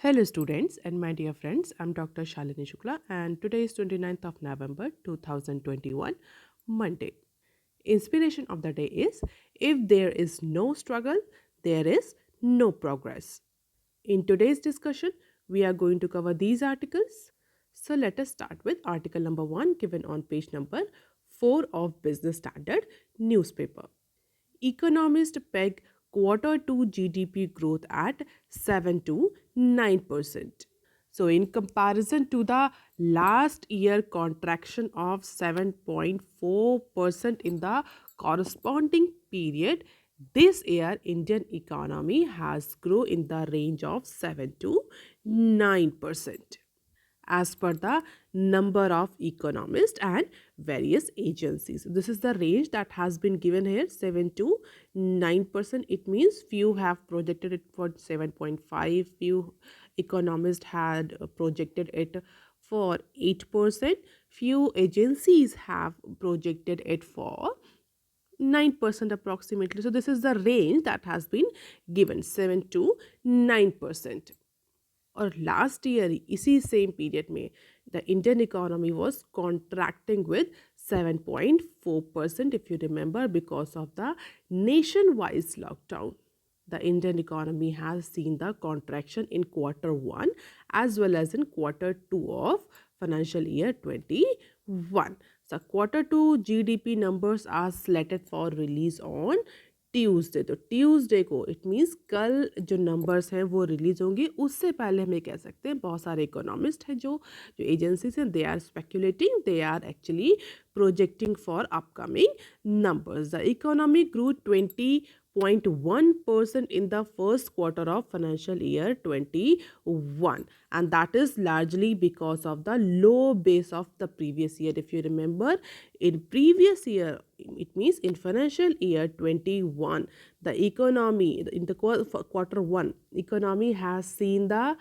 Hello students and my dear friends, I'm Dr. Shalini Shukla and today is 29th of November 2021, Monday. Inspiration of the day is if there is no struggle, there is no progress. In today's discussion, we are going to cover these articles. So let us start with article number 1 given on page number 4 of Business Standard newspaper. Economists peg quarter 2 GDP growth at 7 to 9%. So, in comparison to the last year contraction of 7.4% in the corresponding period, this year Indian economy has grown in the range of 7 to 9% as per the number of economists and various agencies. This is the range that has been given here, 7 to 9%. It means few have projected it for 7.5, few economists had projected it for 8%, few agencies have projected it for 9% approximately. So this is the range that has been given, 7 to 9%. और last year इसी same period में the Indian economy was contracting with 7.4% if you remember because of the nationwide lockdown. The Indian economy has seen the contraction in quarter 1 as well as in quarter 2 of financial year 21. So quarter 2 GDP numbers are slated for release on Tuesday. तो Tuesday को it means कल जो numbers हैं वो release होंगे. उससे पहले हम ये कह सकते हैं बहुत सारे इकोनॉमिस्ट हैं जो जो एजेंसीज हैं they are speculating, they are actually projecting for upcoming numbers. The economy grew 20.1% in the first quarter of financial year 21, and that is largely because of the low base of the previous year. If you remember, in previous year, it means in financial year 21, the economy in the quarter 1 economy has seen the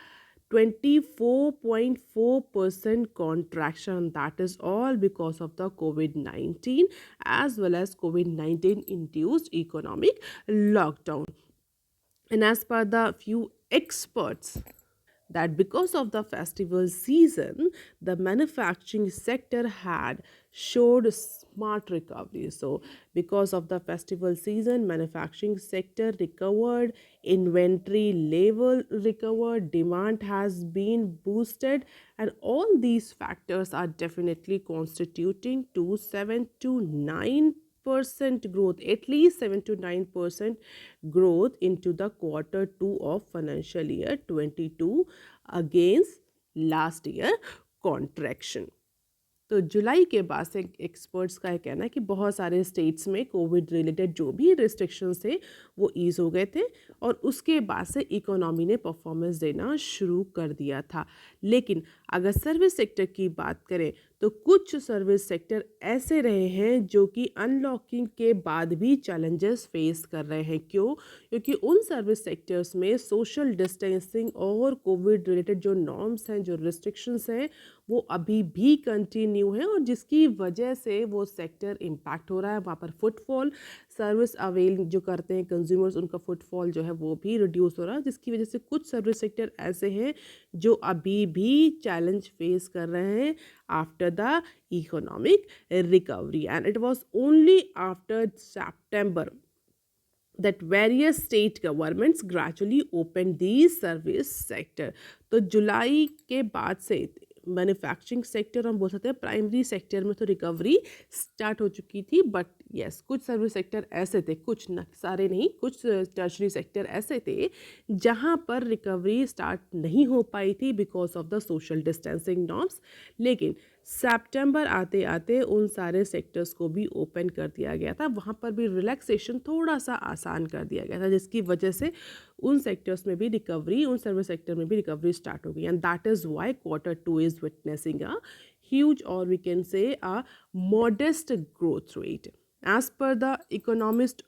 24.4% contraction. That is all because of the COVID-19 as well as COVID-19 induced economic lockdown. And as per the few experts, that because of the festival season, the manufacturing sector had showed smart recovery. So because of the festival season, manufacturing sector recovered, inventory level recovered, demand has been boosted, and all these factors are definitely constituting to 7 to 9% growth, at least 7 to 9% growth into the quarter 2 of financial year 22 against last year contraction. तो जुलाई के बाद से experts का कहना है कि बहुत सारे स्टेट्स में कोविड रिलेटेड जो भी रिस्ट्रिक्शंस थे वो ईज हो गए थे और उसके बाद से इकोनॉमी ने परफॉर्मेंस देना शुरू कर दिया था. लेकिन अगर सर्विस सेक्टर की बात करें तो कुछ सर्विस सेक्टर ऐसे रहे हैं जो कि अनलॉकिंग के बाद भी चैलेंजेस फेस कर रहे हैं. क्यों? क्योंकि उन सर्विस सेक्टर्स में सोशल डिस्टेंसिंग और कोविड रिलेटेड जो नॉर्म्स हैं, जो रिस्ट्रिक्शंस हैं, वो अभी भी कंटिन्यू है और जिसकी वजह से वो सेक्टर इम्पैक्ट हो रहा है. वहाँ पर फुटफॉल, सर्विस अवेल जो करते हैं कंज्यूमर्स, उनका फुटफॉल जो है वो भी रिड्यूस हो रहा है, जिसकी वजह से कुछ सर्विस सेक्टर ऐसे हैं जो अभी भी चैलेंज फेस कर रहे हैं after the economic recovery. And it was only after September that various state governments gradually opened these service sector. तो जुलाई के बाद से मैन्युफैक्चरिंग सेक्टर हम बोल सकते हैं प्राइमरी सेक्टर में तो रिकवरी स्टार्ट हो चुकी थी. बट यस, कुछ सर्विस सेक्टर ऐसे थे, कुछ न सारे नहीं, कुछ टर्शरी सेक्टर ऐसे थे जहां पर रिकवरी स्टार्ट नहीं हो पाई थी because of the social distancing norms. लेकिन सितंबर आते आते उन सारे सेक्टर्स को भी ओपन कर दिया गया था. वहाँ पर भी रिलैक्सेशन थोड़ा सा आसान कर दिया गया था, जिसकी वजह से उन सेक्टर्स में भी रिकवरी, उन सर्विस सेक्टर में भी रिकवरी स्टार्ट हो गई. And that is why quarter 2 is witnessing a huge, or we can say a modest growth rate. As per the economist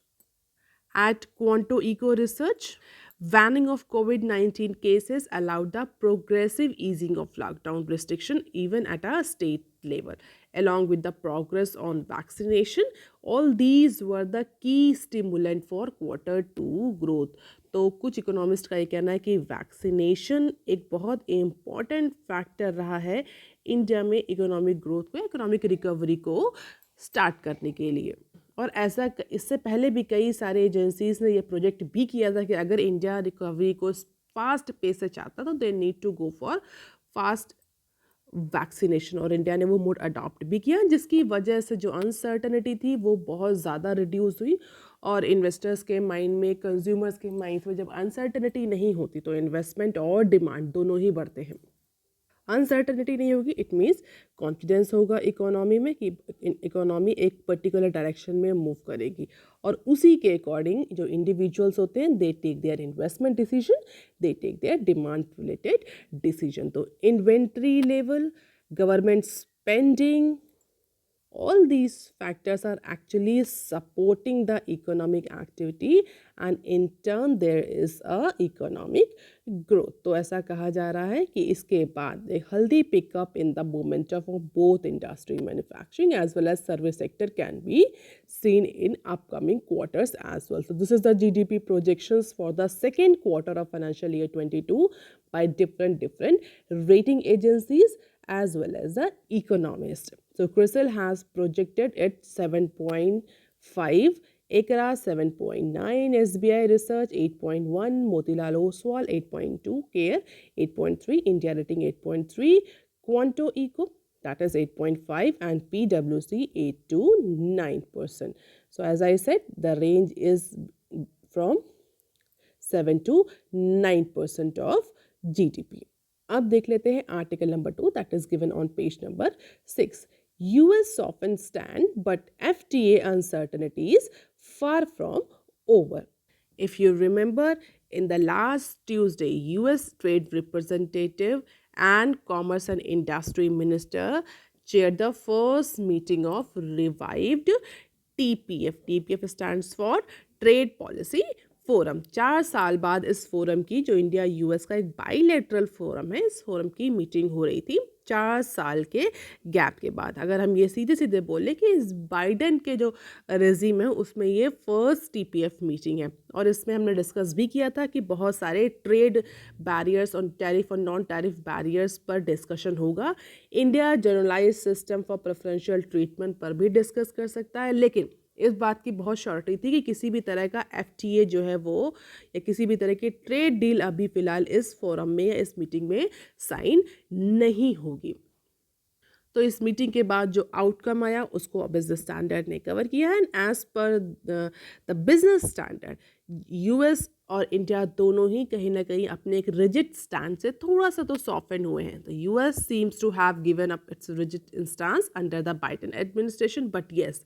at Quanto Eco Research, banning of COVID-19 cases allowed the progressive easing of lockdown restriction even at a state level. Along with the progress on vaccination, all these were the key stimulant for quarter 2 growth. तो कुछ economist का ये कहना है कि vaccination एक बहुत important factor रहा है इंडिया में इकोनॉमिक ग्रोथ को, इकोनॉमिक रिकवरी को स्टार्ट करने के लिए। और ऐसा इससे पहले भी कई सारे एजेंसीज ने ये प्रोजेक्ट भी किया था कि अगर इंडिया रिकवरी को फास्ट पेस से चाहता तो they need to go for fast vaccination, और इंडिया ने वो मोड अडॉप्ट भी किया, जिसकी वजह से जो अनसर्टनिटी थी वो बहुत ज़्यादा रिड्यूस हुई। और इन्वेस्टर्स के माइंड में, कंज्यूमर्स के माइंड में जब अनसर्टनिटी नहीं होती तो इन्वेस्टमेंट और डिमांड दोनों ही बढ़ते हैं। अनसर्टनिटी नहीं होगी, इट मीन्स कॉन्फिडेंस होगा इकोनॉमी में कि इकोनॉमी एक पर्टिकुलर डायरेक्शन में मूव करेगी, और उसी के अकॉर्डिंग जो इंडिविजुअल्स होते हैं they take their investment decision, they take their demand related decision. तो inventory level, government spending, all these factors are actually supporting the economic activity, and in turn there is a economic growth. तो ऐसा कहा जा रहा है कि इसके बाद एक healthy pickup in the momentum of both industry, manufacturing as well as service sector can be seen in upcoming quarters as well. So this is the GDP projections for the second quarter of financial year 22 by different rating agencies as well as the economist. So CRISIL has projected it 7.5, ICRA 7.9, SBI Research 8.1, Motilal Oswal 8.2, CARE 8.3, India Rating 8.3, Quanto Eco that is 8.5, and PwC 8 to 9%. So as I said, the range is from 7 to 9% of GDP. अब देख लेते हैं article number 2 that is given on page number 6. US softened stand, but FTA uncertainties far from over. If you remember, in the last Tuesday, US Trade Representative and Commerce and Industry Minister chaired the first meeting of revived TPF. TPF stands for Trade Policy forum. 4 साल बाद इस forum की, जो India US का एक bilateral forum है, इस forum की मीटिंग हो रही थी 4 साल के गैप के बाद. अगर हम ये सीधे सीधे बोले कि इस बाइडेन के जो रेजिम है उसमें ये फर्स्ट टीपीएफ मीटिंग है, और इसमें हमने डिस्कस भी किया था कि बहुत सारे ट्रेड बैरियर्स और टैरिफ और नॉन टैरिफ बैरियर्स पर डिस्कशन होगा. India generalise system for preferential treatment पर भी डिस्कस कर सकता है, लेकिन इस बात की बहुत श्योरिटी थी कि किसी भी तरह का एफटीए जो है वो, या किसी भी तरह की ट्रेड डील अभी फ़िलहाल इस फोरम में या इस मीटिंग में साइन नहीं होगी. तो इस मीटिंग के बाद जो आउटकम आया उसको बिजनेस स्टैंडर्ड ने कवर किया है. And as per the Business Standard, US और इंडिया दोनों ही कहीं ना कहीं अपने एक रिजिड स्टैंड से थोड़ा सा तो सॉफ्टन हुए हैं. The US seems to have given up its rigid stance under the Biden administration, but yes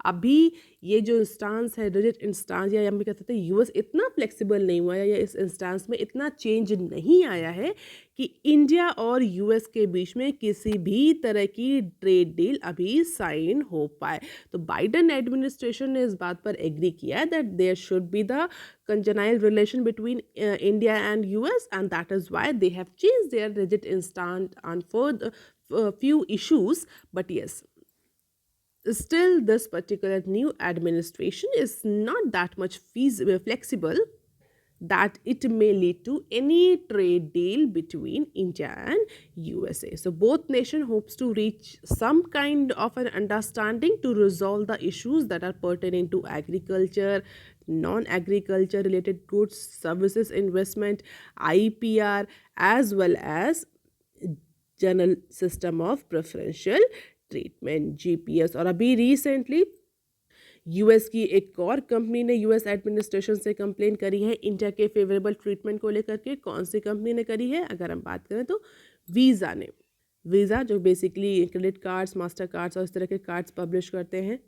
अभी ये जो इंस्टांस है, रिजिड इंस्टांस, या हम भी कह सकते हैं यूएस इतना फ्लेक्सिबल नहीं हुआ है, या इस इंस्टांस में इतना चेंज नहीं आया है कि इंडिया और यूएस के बीच में किसी भी तरह की ट्रेड डील अभी साइन हो पाए. तो बाइडेन एडमिनिस्ट्रेशन ने इस बात पर एग्री किया है that there should be the congenial relation between India and US, and that is why they have changed their rigid instant on for the few issues. But yes, still this particular new administration is not that much flexible that it may lead to any trade deal between India and USA. So both nations hopes to reach some kind of an understanding to resolve the issues that are pertaining to agriculture, non-agriculture related goods, services, investment, IPR, as well as general system of preferential treatment, GPS. और अभी recently US की एक और company ने US administration से complain करी है India के फेवरेबल ट्रीटमेंट को लेकर के. कौन सी कंपनी ने करी है? अगर हम बात करें तो वीज़ा ने. वीज़ा जो basically credit cards, master cards और इस तरह के कार्ड्स पब्लिश करते हैं,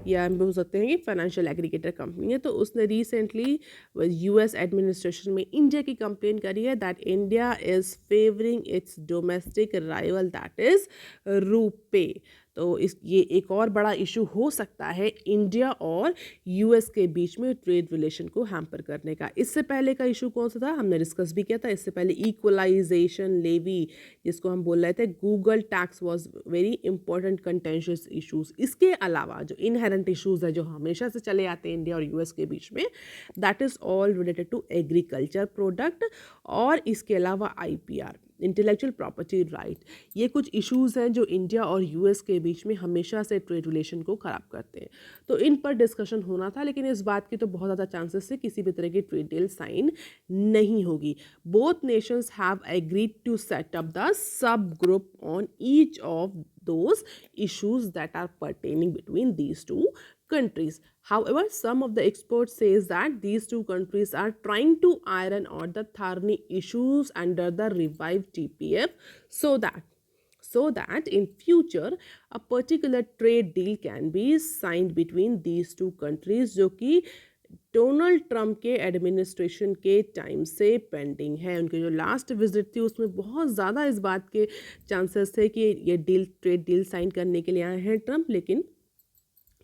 या हम बोल सकते हैं कि फाइनेंशियल एग्रीगेटर कंपनी है. तो उसने रिसेंटली यूएस एडमिनिस्ट्रेशन में इंडिया की कंप्लेन करी है that India is favouring it's domestic rival that is RuPay. तो ये एक और बड़ा इशू हो सकता है इंडिया और यूएस के बीच में ट्रेड रिलेशन को हैम्पर करने का। इससे पहले का इशू कौन सा था, हमने डिस्कस भी किया था इससे पहले, इक्वलाइजेशन लेवी, जिसको हम बोल रहे थे Google tax was very important contentious issues. इसके अलावा जो इनहेरेंट इशूज है जो हमेशा से चले आते हैं इंडिया और यूएस के बीच में, that is all related to agriculture product, और इसके अलावा आईपीआर, इंटेलेक्चुअल प्रॉपर्टी राइट। ये कुछ इश्यूज हैं जो इंडिया और यूएस के बीच में हमेशा से ट्रेड रिलेशन को ख़राब करते हैं। तो इन पर डिस्कशन होना था, लेकिन इस बात की तो बहुत ज़्यादा चांसेस है किसी भी तरह की ट्रेड डील साइन नहीं होगी। Both nations have agreed to set up the sub group on each of those issues that are pertaining between these two countries. However, some of the experts says that these two countries are trying to iron out the thorny issues under the revived TPF so that in future a particular trade deal can be signed between these two countries, जो कि Donald Trump के administration के time से pending है। उनकी जो last visit थी उसमें बहुत ज़्यादा इस बात के चांसेस थे कि ये ट्रेड डील साइन करने के लिए आए हैं ट्रंप, लेकिन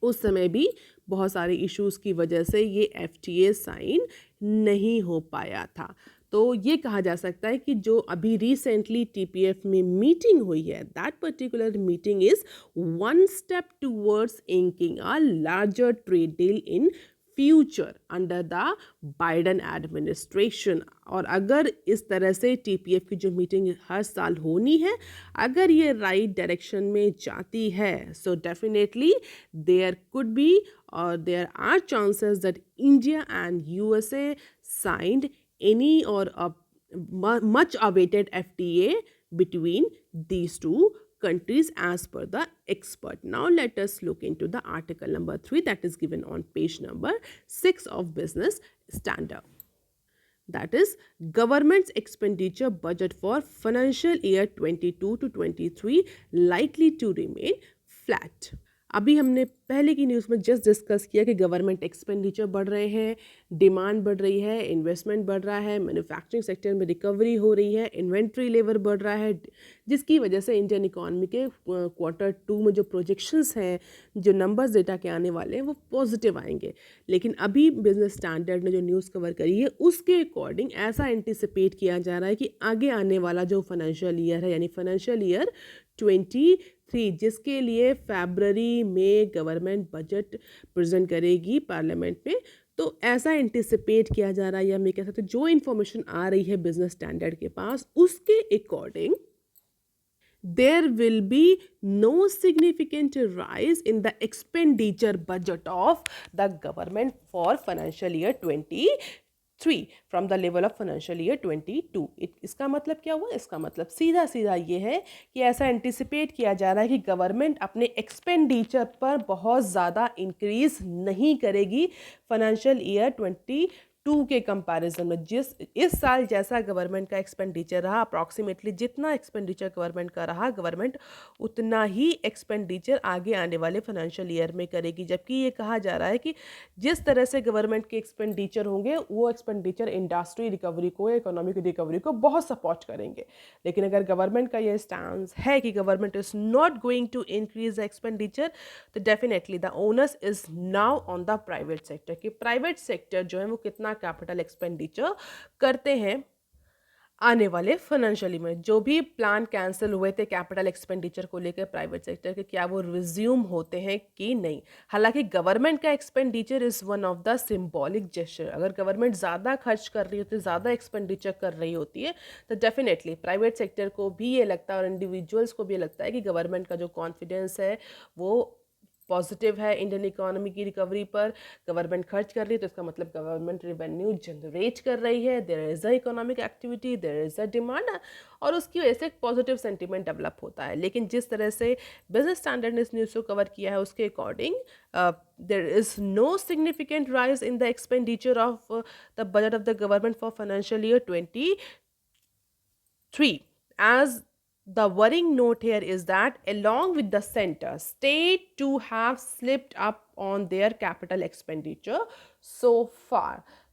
उस समय भी बहुत सारे इश्यूज़ की वजह से ये एफटीए साइन नहीं हो पाया था। तो ये कहा जा सकता है कि जो अभी रिसेंटली टीपीएफ में मीटिंग हुई है, that particular meeting is one step towards inking a larger trade deal in future under the Biden administration. और अगर इस तरह से टीपीएफ की जो मीटिंग हर साल होनी है, अगर ये राइट डायरेक्शन में जाती है, so definitely there could be और there are chances that India and USA signed any or a much awaited FTA between these two countries as per the expert. Now let us look into the article number 3 that is given on page number 6 of Business Standard. That is government's expenditure budget for financial year 22 to 23 likely to remain flat. अभी हमने पहले की news में just discuss किया कि government expenditure बढ़ रहे हैं, डिमांड बढ़ रही है, इन्वेस्टमेंट बढ़ रहा है, मैन्युफैक्चरिंग सेक्टर में रिकवरी हो रही है, इन्वेंट्री लेवल बढ़ रहा है, जिसकी वजह से इंडियन इकॉनमी के Q2 में जो प्रोजेक्शंस हैं, जो नंबर्स डेटा के आने वाले हैं, वो पॉजिटिव आएंगे। लेकिन अभी बिजनेस स्टैंडर्ड ने जो न्यूज़ कवर करी है उसके अकॉर्डिंग ऐसा एंटिसिपेट किया जा रहा है कि आगे आने वाला जो फाइनेंशियल ईयर है, यानी फाइनेंशियल ईयर 23, जिसके लिए फरवरी में गवर्नमेंट बजट प्रेजेंट करेगी पार्लियामेंट में, तो ऐसा एंटिसिपेट किया जा रहा है, या मैं कह सकते जो इन्फॉर्मेशन आ रही है बिजनेस स्टैंडर्ड के पास, उसके according there will be no significant rise in the expenditure budget of the government for financial year 23 from the level of financial year 22. इसका मतलब क्या हुआ? इसका मतलब सीधा सीधा ये है कि ऐसा एंटिसिपेट किया जा रहा है कि गवर्नमेंट अपने एक्सपेंडिचर पर बहुत ज़्यादा इंक्रीज नहीं करेगी फाइनेंशियल ईयर 22 के कंपैरिजन में। इस साल जैसा गवर्नमेंट का एक्सपेंडिचर रहा, अप्रॉक्सीमेटली जितना एक्सपेंडिचर गवर्नमेंट का रहा, गवर्नमेंट उतना ही एक्सपेंडिचर आगे आने वाले फाइनेंशियल ईयर में करेगी। जबकि ये कहा जा रहा है कि जिस तरह से गवर्नमेंट के एक्सपेंडिचर होंगे वो एक्सपेंडिचर इंडस्ट्री रिकवरी को, इकोनॉमिक रिकवरी को बहुत सपोर्ट करेंगे। लेकिन अगर गवर्नमेंट का ये स्टैंड है कि government is not going to increase the expenditure, तो definitely the onus is now on the private sector, कि प्राइवेट सेक्टर जो है वो कितना कैपिटल एक्सपेंडिचर करते हैं आने वाले फाइनेंशियली में। जो भी प्लान कैंसिल हुए थे कैपिटल एक्सपेंडिचर को लेकर प्राइवेट सेक्टर के, क्या वो रिज्यूम होते हैं कि नहीं। हालांकि गवर्नमेंट का expenditure is one of the symbolic gesture. अगर गवर्नमेंट ज़्यादा खर्च कर रही होती है, ज़्यादा एक्सपेंडिचर कर रही होती है, तो डेफिनेटली प्राइवेट सेक्टर को भी ये लगता है और इंडिविजुअल्स को भी ये लगता है कि गवर्नमेंट का जो कॉन्फिडेंस है वो पॉजिटिव है इंडियन इकोनॉमी की रिकवरी पर। गवर्नमेंट खर्च कर रही है तो इसका मतलब गवर्नमेंट रेवेन्यू जनरेट कर रही है, there is a economic activity, there is a demand, और उसकी वजह से एक पॉजिटिव सेंटीमेंट डेवलप होता है। लेकिन जिस तरह से बिजनेस स्टैंडर्ड ने इस न्यूज़ को कवर किया है उसके according there is no significant rise in the expenditure of the budget of the government for financial year 23, as the worrying note here is that along with the center, state too have slipped up on their capital expenditure so far.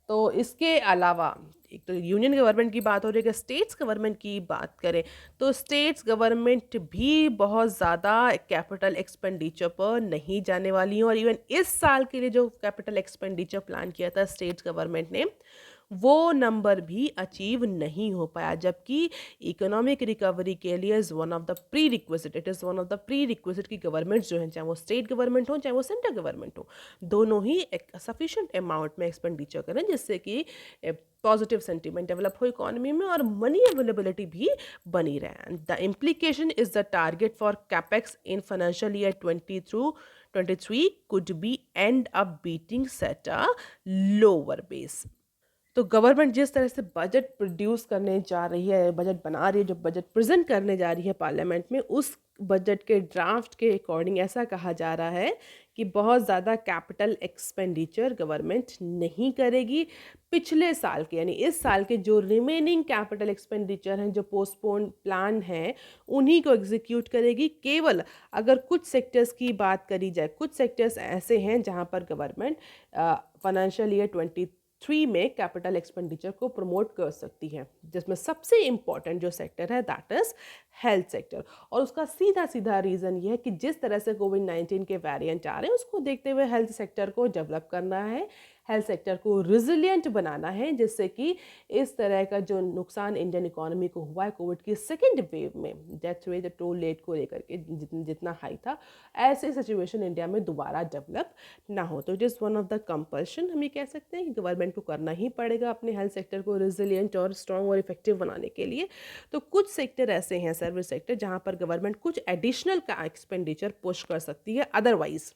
तो इसके अलावा एक तो union government की बात हो रही है, अगर स्टेट्स गवर्नमेंट की बात करें तो स्टेट्स गवर्नमेंट भी बहुत ज़्यादा कैपिटल एक्सपेंडिचर पर नहीं जाने वाली हैं, और इवन इस साल के लिए जो कैपिटल एक्सपेंडिचर प्लान किया था स्टेट्स गवर्नमेंट ने, वो नंबर भी अचीव नहीं हो पाया, जबकि इकोनॉमिक रिकवरी के लिए is one of the pre requisite, it is one of the pre requisite की गवर्नमेंट जो हैं, चाहे वो स्टेट गवर्नमेंट हो चाहे वो सेंट्रल गवर्नमेंट हो, दोनों ही एक सफिशिएंट अमाउंट में एक्सपेंडिचर करें, जिससे कि पॉजिटिव सेंटीमेंट डेवलप हो इकोनॉमी में और मनी अवेलेबिलिटी भी बनी रहे। The implication is the target for capex in financial year 2023 could be end up beating set a lower base। तो गवर्नमेंट जिस तरह से बजट प्रोड्यूस करने जा रही है, बजट बना रही है, जो बजट प्रेजेंट करने जा रही है पार्लियामेंट में, उस बजट के ड्राफ्ट के अकॉर्डिंग ऐसा कहा जा रहा है कि बहुत ज़्यादा कैपिटल एक्सपेंडिचर गवर्नमेंट नहीं करेगी। पिछले साल के यानी इस साल के जो रिमेनिंग कैपिटल एक्सपेंडिचर हैं, जो पोस्टपोन प्लान हैं, उन्हीं को एग्जीक्यूट करेगी। केवल अगर कुछ सेक्टर्स की बात करी जाए, कुछ सेक्टर्स ऐसे हैं जहां पर गवर्नमेंट फाइनेंशियल ईयर 23 में कैपिटल एक्सपेंडिचर को प्रमोट कर सकती है, जिसमें सबसे इम्पॉर्टेंट जो सेक्टर है दैट इज हेल्थ सेक्टर। और उसका सीधा सीधा रीज़न ये है कि जिस तरह से कोविड-19 के वेरिएंट आ रहे हैं, उसको देखते हुए हेल्थ सेक्टर को डेवलप करना है, हेल्थ सेक्टर को रिजिलियंट बनाना है, जिससे कि इस तरह का जो नुकसान इंडियन इकोनॉमी को हुआ है कोविड की सेकेंड वेव में, डेथ रेट टोल रेट को लेकर के जितना हाई था, ऐसे सिचुएशन इंडिया में दोबारा डेवलप ना हो। तो it is one of the compulsion, हम ये कह सकते हैं कि गवर्नमेंट को करना ही पड़ेगा अपने हेल्थ सेक्टर को रिजिलियंट और स्ट्रॉन्ग और इफेक्टिव बनाने के लिए। तो कुछ सेक्टर ऐसे हैं, सर्विस सेक्टर, जहाँ पर गवर्नमेंट कुछ एडिशनल का एक्सपेंडिचर पुश कर सकती है। अदरवाइज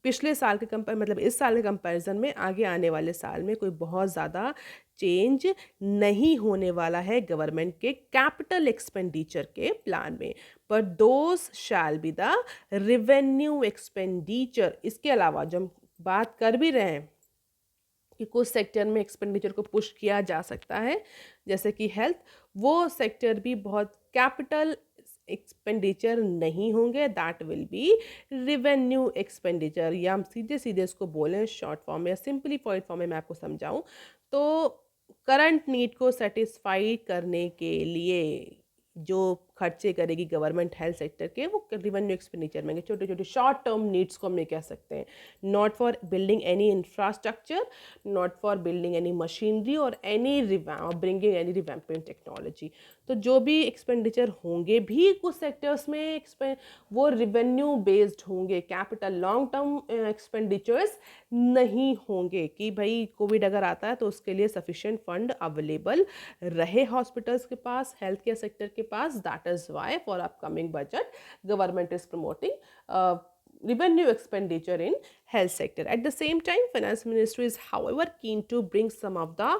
पिछले साल के कंपेयर मतलब इस साल के कंपैरिजन में आगे आने वाले साल में कोई बहुत ज़्यादा चेंज नहीं होने वाला है गवर्नमेंट के कैपिटल एक्सपेंडिचर के प्लान में, पर those shall be the revenue expenditure. इसके अलावा जो हम बात कर भी रहे हैं कि कुछ सेक्टर में एक्सपेंडिचर को पुश किया जा सकता है, जैसे कि हेल्थ, वो सेक्टर भी बहुत कैपिटल एक्सपेंडिचर नहीं होंगे, that will be revenue expenditure. या हम सीधे सीधे इसको बोलें शॉर्ट फॉर्म में या सिंपलीफाइड फॉर्म में मैं आपको समझाऊं तो करंट नीड को सेटिस्फाई करने के लिए जो खर्चे करेगी गवर्नमेंट हेल्थ सेक्टर के, वो रेवेन्यू एक्सपेंडिचर में छोटे छोटे शॉर्ट टर्म नीड्स को हम ये कह सकते हैं, not for building any infrastructure, not for building any machinery और any bringing any revamping technology. तो जो भी एक्सपेंडिचर होंगे भी कुछ सेक्टर्स में वो रिवेन्यू बेस्ड होंगे, कैपिटल लॉन्ग टर्म एक्सपेंडिचर्स नहीं होंगे कि भाई कोविड अगर आता है तो उसके लिए सफिशिएंट फंड अवेलेबल रहे हॉस्पिटल्स के पास, हेल्थ केयर सेक्टर के पास। That is why for upcoming budget government is promoting revenue expenditure in health sector. At the same time, finance ministry is however keen to bring some of the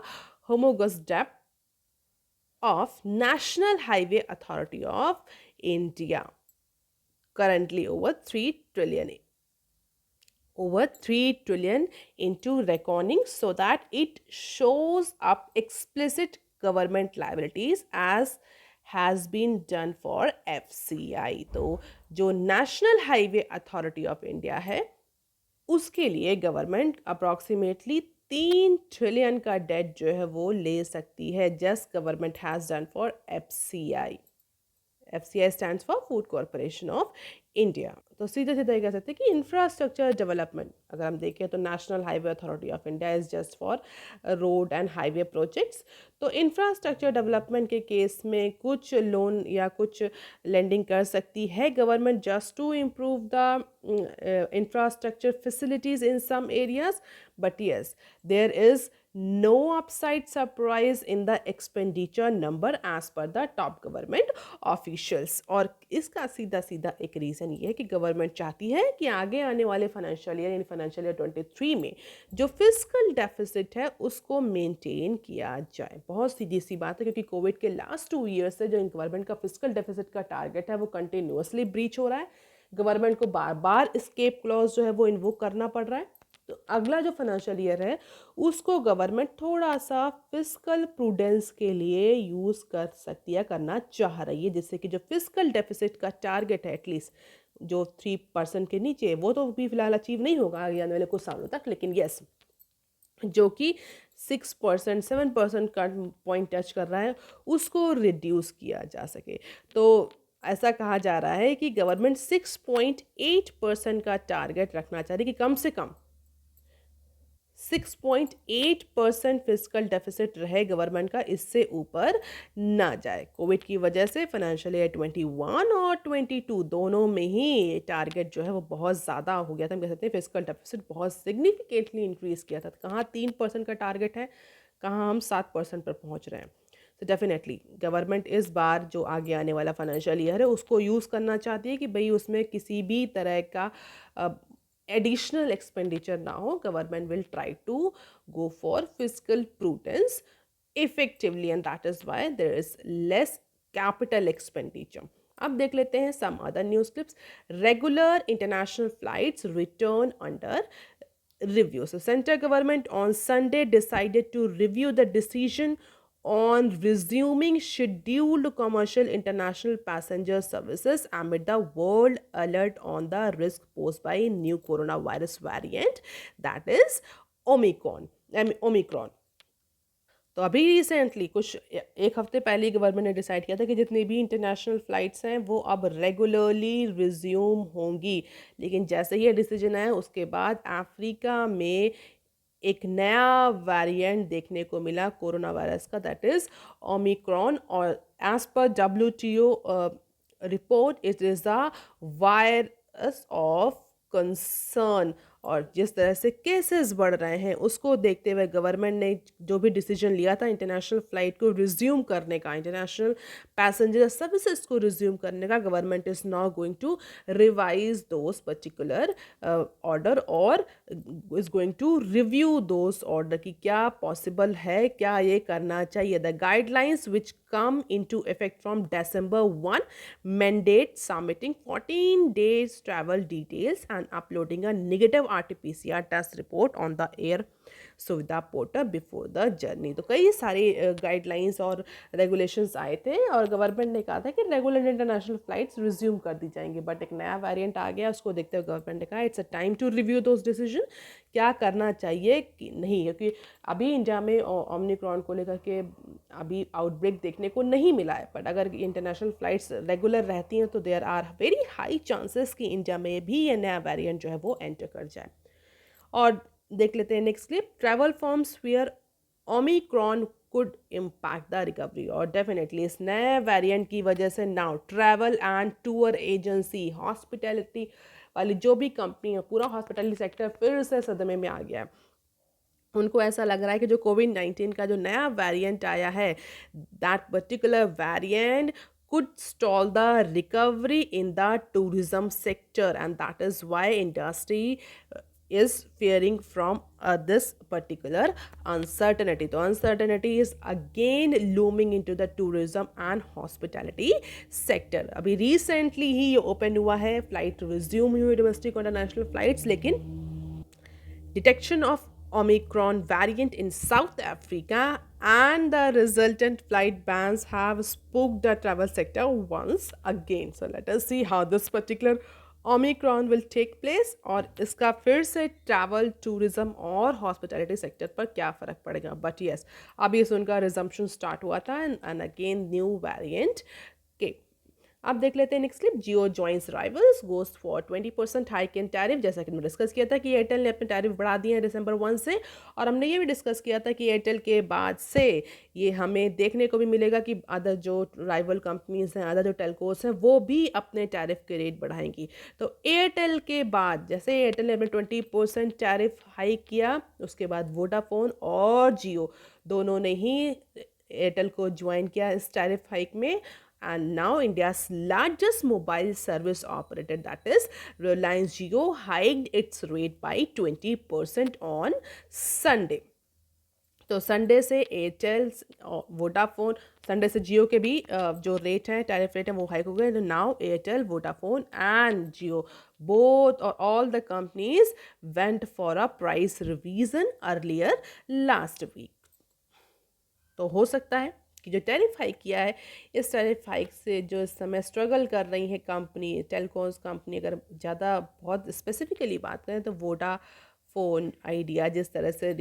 homologous debt of National Highway Authority of India, currently over 3 trillion into reckoning, so that it shows up explicit government liabilities as has been done for FCI। तो जो national highway authority of India है उसके लिए government approximately 3 trillion का date जो है वो ले सकती है, just government has done for FCI। FCI stands for food corporation of India. तो सीधे सीधे ये कह सकते हैं कि इंफ्रास्ट्रक्चर डेवलपमेंट अगर हम देखें तो national highway authority of India is just for road and highway projects. तो इंफ्रास्ट्रक्चर डेवलपमेंट के केस में कुछ लोन या कुछ लेंडिंग कर सकती है government just to improve the infrastructure facilities in some areas, but yes there is no upside surprise in the expenditure number as per the top government officials। और इसका सीधा सीधा एक रीज़न ये है कि गवर्नमेंट चाहती है कि आगे आने वाले फाइनेंशियल ईयर यानी फाइनेंशियल ईयर 23 में जो फिस्कल डेफिसिट है उसको मेंटेन किया जाए। बहुत सीधी सी बात है, क्योंकि कोविड के लास्ट 2 ईयर्स से जो गवर्नमेंट का फिस्कल डेफिसिट का टारगेट है वो कंटिन्यूसली ब्रीच हो रहा है, गवर्नमेंट को बार बार एस्केप क्लॉज जो है वो इन्वोक करना पड़ रहा है। तो अगला जो फाइनेंशियल ईयर है उसको गवर्नमेंट थोड़ा सा फिस्कल प्रूडेंस के लिए यूज़ कर सकती है, करना चाह रही है, जिससे कि जो फिस्कल डेफिसिट का टारगेट है एटलीस्ट जो 3% के नीचे, वो तो भी फिलहाल अचीव नहीं होगा आगे आने वाले कुछ सालों तक, लेकिन यस जो कि 6%, 7% का पॉइंट टच कर रहा है, उसको रिड्यूस किया जा सके। तो ऐसा कहा जा रहा है कि गवर्नमेंट 6.8% का टारगेट रखना चाह रही है कि कम से कम 6.8% फिजिकल डेफिसिट रहे गवर्नमेंट का, इससे ऊपर ना जाए। कोविड की वजह से फाइनेंशियल ईयर 21 और 22 दोनों में ही ये टारगेट जो है वो बहुत ज़्यादा हो गया था। हम कह सकते हैं फिजिकल डेफिसिट बहुत सिग्निफिकेंटली इंक्रीज किया था। कहाँ 3% का टारगेट है, कहाँ हम 7% पर पहुँच रहे हैं। तो डेफिनेटली गवर्नमेंट इस बार जो आगे आने वाला फाइनेंशियल ईयर है उसको यूज़ करना चाहती है कि भाई उसमें किसी भी तरह का additional expenditure now. Government will try to go for fiscal prudence effectively, and that is why there is less capital expenditure. अब देख लेते हैं some other news clips. Regular international flights return under review. So center government on Sunday decided to review the decision on resuming scheduled commercial international passenger services amid the world alert on the risk posed by new coronavirus variant, that is Omicron. तो अभी recently कुछ एक हफ्ते पहले government ने decide किया था कि जितनी भी इंटरनेशनल फ़्लाइट्स हैं वो अब रेगुलरली रिज्यूम होंगी। लेकिन जैसे ही ये डिसीजन आया उसके बाद अफ्रीका में एक नया वेरिएंट देखने को मिला कोरोना वायरस का, दैट इज़ ओमिक्रॉन। और as per WTO report it is a virus of concern. और जिस तरह से केसेस बढ़ रहे हैं उसको देखते हुए गवर्नमेंट ने जो भी डिसीजन लिया था इंटरनेशनल फ़्लाइट को रिज्यूम करने का, इंटरनेशनल पैसेंजर सर्विसेज को रिज्यूम करने का, government is now going to revise those particular order और is going to review those order कि क्या पॉसिबल है, क्या ये करना चाहिए। The guidelines which come into effect from December 1 mandate submitting 14 days travel details and uploading a negative RT-PCR test report on the air सुविधा portal before the journey. तो कई सारे गाइडलाइंस और रेगुलेशंस आए थे और गवर्नमेंट ने कहा था कि रेगुलर इंटरनेशनल फ्लाइट्स रिज्यूम कर दी जाएंगी, बट एक नया वेरिएंट आ गया, उसको देखते हुए गवर्नमेंट ने कहा it's a time to review those decision, क्या करना चाहिए कि नहीं। क्योंकि अभी इंडिया में ओमिक्रॉन को लेकर के अभी आउटब्रेक देखने को नहीं मिला है, बट अगर इंटरनेशनल फ्लाइट्स रेगुलर रहती हैं तो there are very high chances कि इंडिया में भी ये नया वेरिएंट जो है वो एंटर कर जाए। और देख लेते हैं next clip. Travel firms where Omicron could impact the recovery. और डेफिनेटली इस नए वेरिएंट की वजह से now travel and tour agency, hospitality वाली जो भी कंपनी है, पूरा हॉस्पिटैलिटी सेक्टर फिर से सदमे में आ गया है। उनको ऐसा लग रहा है कि जो कोविड-19 का जो नया वेरिएंट आया है, that particular variant could stall the recovery in the tourism sector, and that is why industry is fearing from this particular uncertainty. So uncertainty is again looming into the tourism and hospitality sector. अभी recently ही ये open हुआ है, flight resume हुई domestic और international flights, लेकिन detection of Omicron variant in South Africa and the resultant flight bans have spooked the travel sector once again. So let us see how this particular Omicron will take place और इसका फिर से travel, tourism और hospitality sector पर क्या फ़र्क पड़ेगा। But yes, अभी से उनका रिजम्पशन स्टार्ट हुआ था एंड अगेन न्यू वेरिएंट के। अब देख लेते हैं next clip. Jio joins rivals goes for 20% hike in tariff. जैसा कि हमने डिस्कस किया था कि एयरटेल ने अपने टैरिफ बढ़ा दिए हैं दिसंबर 1 से, और हमने ये भी डिस्कस किया था कि एयरटेल के बाद से ये हमें देखने को भी मिलेगा कि अदर जो राइवल कंपनीज हैं, अदर जो टेलकोस हैं, वो भी अपने टैरिफ के रेट बढ़ाएंगी। तो एयरटेल के बाद जैसे एयरटेल ने अपने 20% टैरिफ हाइक किया, उसके बाद वोडाफोन और जियो दोनों ने ही एयरटेल को ज्वाइन किया इस टैरिफ हाइक में। And now India's largest mobile service operator, that is Reliance Jio, hiked its rate by 20% on Sunday. तो संडे से एयरटेल, वोडाफोन, संडे से जियो के भी जो रेट हैं, टैरिफ रेट हैं, वो हाइक हो गए। Now Airtel, Vodafone and Jio both और all the companies went for a price revision earlier last week. तो हो सकता है कि जो टैरिफ हाइक किया है, इस टैरिफ हाइक से जो इस समय स्ट्रगल कर रही है कंपनी, टेलकॉम्स कंपनी, अगर ज़्यादा बहुत स्पेसिफिकली बात करें तो वोडाफोन आइडिया जिस तरह से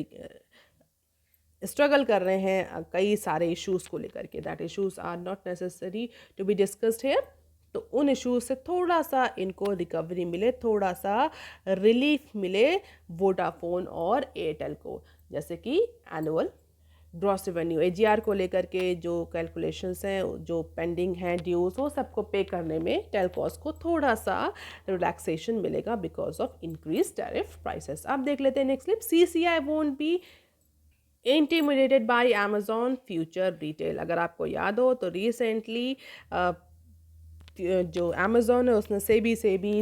स्ट्रगल कर रहे हैं कई सारे इश्यूज़ को लेकर के, that issues are not necessary to be discussed here. तो उन इश्यूज़ से थोड़ा सा इनको रिकवरी मिले, थोड़ा सा रिलीफ मिले वोडाफोन और एयरटेल को, जैसे कि एनुअल ग्रॉस रेवेन्यू एजीआर को लेकर के जो कैलकुलेशंस हैं, जो पेंडिंग हैं ड्यूज, वो सबको पे करने में टेलकॉस को थोड़ा सा रिलैक्सेशन मिलेगा because of increase tariff prices. अब देख लेते हैं next clip. CCI won't be intimidated bye Amazon future retail. अगर आपको याद हो तो रिसेंटली जो अमेज़ोन है उसने सेबी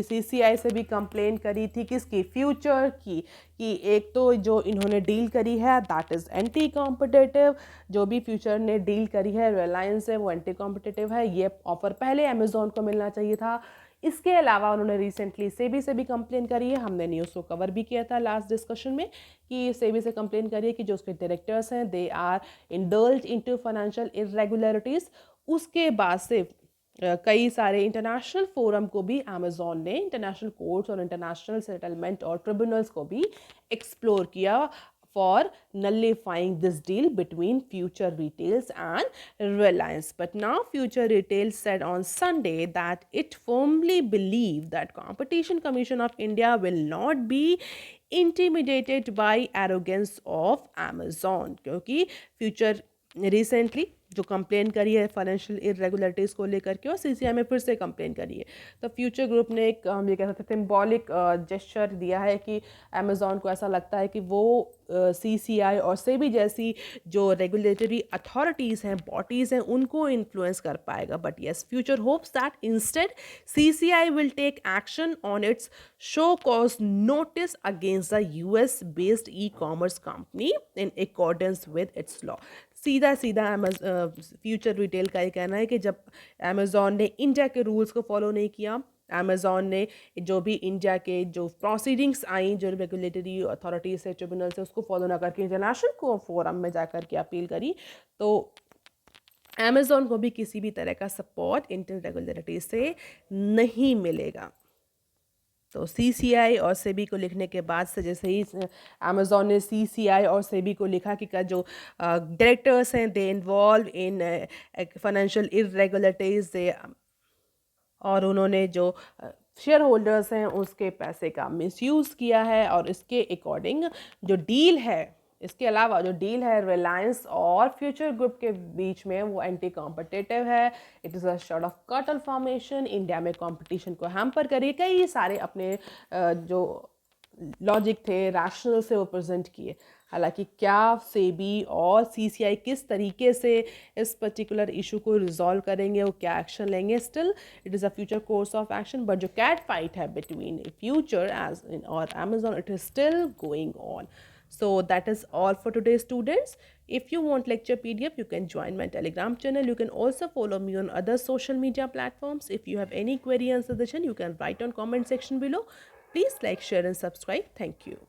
सीसीआई से भी कंप्लेन करी थी, किसकी, फ्यूचर की, कि एक तो जो इन्होंने डील करी है दैट इज़ एंटी कॉम्पिटिटिव, जो भी फ्यूचर ने डील करी है रिलायंस है वो एंटी कॉम्पिटिटिव है, ये ऑफर पहले अमेज़ोन को मिलना चाहिए था। इसके अलावा उन्होंने रिसेंटली सेबी से भी कंप्लेन करी है, हमने न्यूज़ को कवर भी किया था लास्ट डिस्कशन में, कि सेबी से कंप्लेन करी है कि जो उसके डायरेक्टर्स हैं they are indulge into financial irregularities. उसके बाद से कई सारे इंटरनेशनल फोरम को भी अमेज़ॉन ने, इंटरनेशनल कोर्ट्स और इंटरनेशनल सेटलमेंट और ट्रिब्यूनल्स को भी एक्सप्लोर किया for nullifying this deal between Future Retails and Reliance. But now Future Retail said on Sunday that it firmly believed that Competition Commission of India will not be intimidated by arrogance of Amazon, क्योंकि Future recently जो complain करी है financial irregularities को लेकर के, और CCI में फिर से कंप्लेन करी है। तो फ्यूचर ग्रुप ने एक हम ये कह सकते हैं सिंबॉलिक जेस्चर दिया है कि अमेज़ॉन को ऐसा लगता है कि वो सीसीआई और सेबी जैसी जो रेगुलेटरी अथॉरिटीज़ हैं, बॉडीज़ हैं, उनको इन्फ्लुएंस कर पाएगा। But yes, Future hopes that instead CCI will take action on its show cause notice against the US based e commerce company in accordance with its law. सीधा सीधा future retail का ये कहना है कि जब अमेज़ॉन ने इंडिया के रूल्स को फॉलो नहीं किया, अमेज़ॉन ने जो भी इंडिया के जो प्रोसीडिंग्स आई, जो रेगुलेटरी अथॉरिटी से, ट्रिब्यूनल से, उसको फॉलो ना करके इंटरनेशनल को फोरम में जा कर के अपील करी, तो अमेज़ॉन को भी किसी भी तरह का सपोर्ट इंटर रेगुलेटरी से नहीं मिलेगा। तो सीसीआई और सेबी को लिखने के बाद से जैसे ही अमेज़ॉन ने सीसीआई और सेबी को लिखा कि का जो डायरेक्टर्स हैं they involve in financial irregularities they, और उन्होंने जो शेयर होल्डर्स हैं उसके पैसे का मिसयूज़ किया है, और इसके अकॉर्डिंग जो डील है, इसके अलावा जो डील है रिलायंस और फ्यूचर ग्रुप के बीच में वो एंटी कॉम्पिटिटिव है। It is a sort of cartel formation, India में कंपटीशन को हैम्पर करिए, कई सारे अपने जो लॉजिक थे, रैशनल से वो प्रेजेंट किए। हालांकि क्या सेबी और सीसीआई किस तरीके से इस पर्टिकुलर इशू को रिजॉल्व करेंगे, वो क्या एक्शन लेंगे, still it is a future course of action. But जो कैट फाइट है बिटवीन फ्यूचर एज इन और Amazon, it is still going on. So that is all for today, students. If you want lecture PDF, you can join my Telegram channel. You can also follow me on other social media platforms. If you have any query and suggestion, you can write on comment section below. Please like, share and subscribe. Thank you.